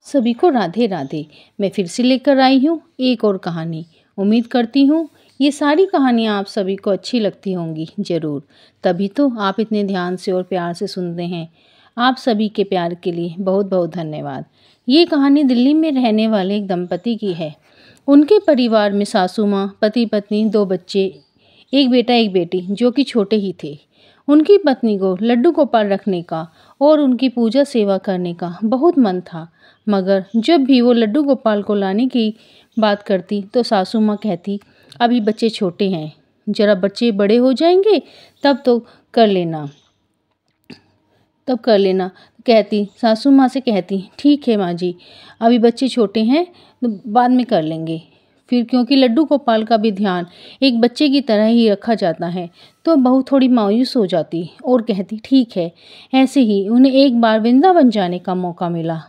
सभी को राधे राधे। मैं फिर से लेकर आई हूँ एक और कहानी। उम्मीद करती हूँ ये सारी कहानियाँ आप सभी को अच्छी लगती होंगी ज़रूर, तभी तो आप इतने ध्यान से और प्यार से सुनते हैं। आप सभी के प्यार के लिए बहुत बहुत धन्यवाद। ये कहानी दिल्ली में रहने वाले एक दंपति की है। उनके परिवार में सासू माँ, पति पत्नी, 2 बच्चे, एक बेटा एक बेटी जो कि छोटे ही थे। उनकी पत्नी को लड्डू गोपाल रखने का और उनकी पूजा सेवा करने का बहुत मन था, मगर जब भी वो लड्डू गोपाल को लाने की बात करती तो सासू माँ कहती, अभी बच्चे छोटे हैं, जरा बच्चे बड़े हो जाएंगे तब तो कर लेना। कहती सासू माँ से कहती, ठीक है माँ जी, अभी बच्चे छोटे हैं तो बाद में कर लेंगे। फिर क्योंकि लड्डू गोपाल का भी ध्यान एक बच्चे की तरह ही रखा जाता है तो बहू थोड़ी मायूस हो जाती और कहती, ठीक है। ऐसे ही उन्हें एक बार वृंदावन जाने का मौका मिला।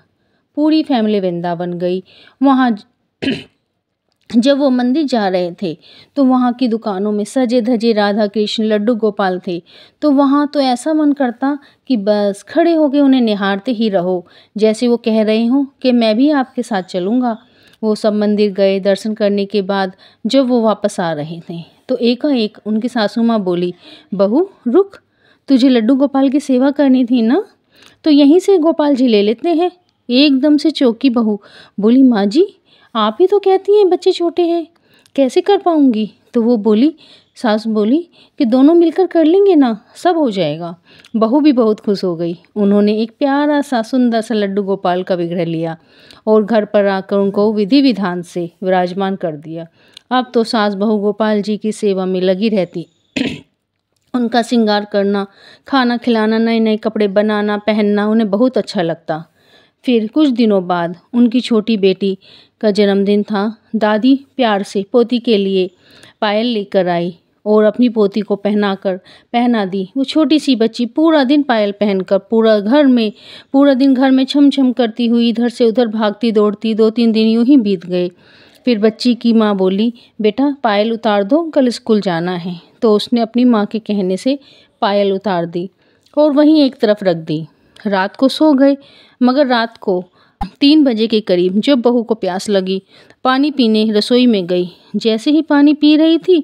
पूरी फैमिली वृंदावन गई। वहाँ जब वो मंदिर जा रहे थे तो वहाँ की दुकानों में सजे धजे राधा कृष्ण लड्डू गोपाल थे, तो वहाँ तो ऐसा मन करता कि बस खड़े होके उन्हें निहारते ही रहो, जैसे वो कह रहे हों कि मैं भी आपके साथ चलूँगा। वो सब मंदिर गए। दर्शन करने के बाद जब वो वापस आ रहे थे तो एकाएक उनकी सासू माँ बोली, बहू रुक, तुझे लड्डू गोपाल की सेवा करनी थी ना, तो यहीं से गोपाल जी ले लेते हैं। एकदम से चौंकी बहू, बोली, माँ जी आप ही तो कहती हैं बच्चे छोटे हैं, कैसे कर पाऊंगी। तो वो बोली, सास बोली कि दोनों मिलकर कर लेंगे ना, सब हो जाएगा। बहू भी बहुत खुश हो गई। उन्होंने एक प्यारा सा सुंदर सा लड्डू गोपाल का विग्रह लिया और घर पर आकर उनको विधि विधान से विराजमान कर दिया। अब तो सास बहू गोपाल जी की सेवा में लगी रहती। उनका श्रृंगार करना, खाना खिलाना, नए नए कपड़े बनाना पहनना उन्हें बहुत अच्छा लगता। फिर कुछ दिनों बाद उनकी छोटी बेटी का जन्मदिन था। दादी प्यार से पोती के लिए पायल लेकर आई और अपनी पोती को पहना दी। वो छोटी सी बच्ची पूरा दिन पायल पहनकर पूरा दिन घर में छम छम करती हुई इधर से उधर भागती दौड़ती 2-3 दिन यूं ही बीत गए। फिर बच्ची की माँ बोली, बेटा पायल उतार दो, कल स्कूल जाना है। तो उसने अपनी माँ के कहने से पायल उतार दी और वहीं एक तरफ रख दी। रात को सो गए, मगर रात को 3 बजे के करीब जब बहू को प्यास लगी, पानी पीने रसोई में गई। जैसे ही पानी पी रही थी,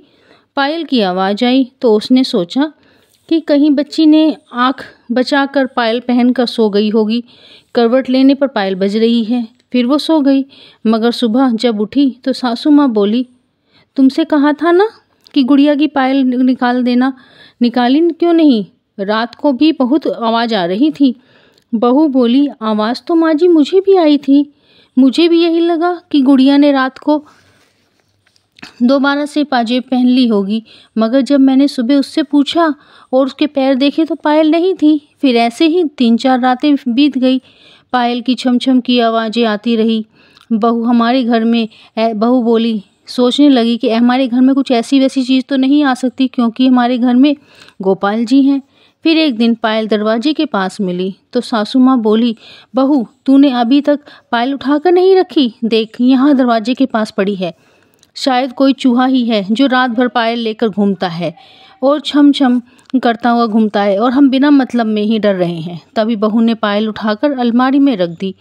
पायल की आवाज़ आई तो उसने सोचा कि कहीं बच्ची ने आँख बचाकर पायल पहनकर सो गई होगी। करवट लेने पर पायल बज रही है। फिर वो सो गई, मगर सुबह जब उठी तो सासू माँ बोली, तुमसे कहा था ना कि गुड़िया की पायल निकाल देना, निकाली क्यों नहीं? रात को भी बहुत आवाज़ आ रही थी। बहू बोली, आवाज़ तो माँ जी मुझे भी आई थी, मुझे भी यही लगा कि गुड़िया ने रात को दोबारा से पाजेब पहन ली होगी, मगर जब मैंने सुबह उससे पूछा और उसके पैर देखे तो पायल नहीं थी। फिर ऐसे ही 3-4 रातें बीत गई। पायल की छम छम की आवाज़ें आती रही। बहू बोली, सोचने लगी कि हमारे घर में कुछ ऐसी वैसी चीज़ तो नहीं आ सकती, क्योंकि हमारे घर में गोपाल जी हैं। फिर एक दिन पायल दरवाजे के पास मिली तो सासू माँ बोली, बहू तूने अभी तक पायल उठाकर नहीं रखी, देख यहाँ दरवाजे के पास पड़ी है। शायद कोई चूहा ही है जो रात भर पायल लेकर घूमता है और छम छम करता हुआ घूमता है और हम बिना मतलब में ही डर रहे हैं। तभी बहू ने पायल उठाकर अलमारी में रख दी।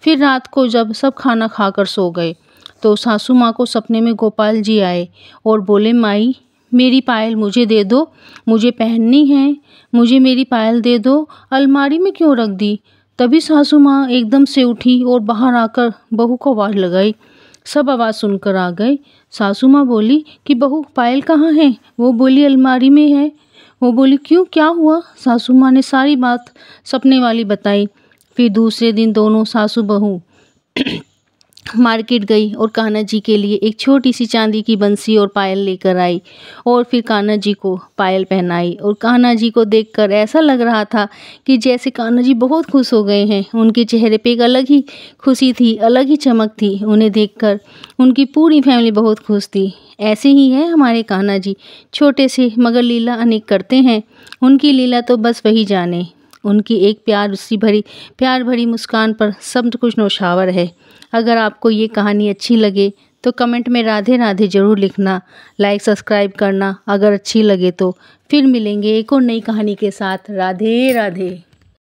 फिर रात को जब सब खाना खाकर सो गए तो सासू माँ को सपने में गोपाल जी आए और बोले, माई मेरी पायल मुझे दे दो, मुझे पहननी है, मुझे मेरी पायल दे दो, अलमारी में क्यों रख दी। तभी सासू माँ एकदम से उठी और बाहर आकर बहू को आवाज़ लगाई। सब आवाज़ सुनकर आ गए। सासू माँ बोली कि बहू पायल कहाँ है? वो बोली, अलमारी में है। वो बोली, क्यों, क्या हुआ? सासू माँ ने सारी बात सपने वाली बताई। फिर दूसरे दिन दोनों सासू बहू मार्केट गई और कान्हा जी के लिए एक छोटी सी चांदी की बंसी और पायल लेकर आई और फिर कान्हा जी को पायल पहनाई। और कान्हा जी को देखकर ऐसा लग रहा था कि जैसे कान्हा जी बहुत खुश हो गए हैं। उनके चेहरे पे एक अलग ही खुशी थी, अलग ही चमक थी। उन्हें देखकर उनकी पूरी फैमिली बहुत खुश थी। ऐसे ही है हमारे कान्हा जी, छोटे से मगर लीला अनेक करते हैं। उनकी लीला तो बस वही जाने। उनकी एक प्यार भरी मुस्कान पर सब कुछ नौछावर है। अगर आपको ये कहानी अच्छी लगे तो कमेंट में राधे राधे ज़रूर लिखना, लाइक सब्सक्राइब करना अगर अच्छी लगे तो। फिर मिलेंगे एक और नई कहानी के साथ। राधे राधे।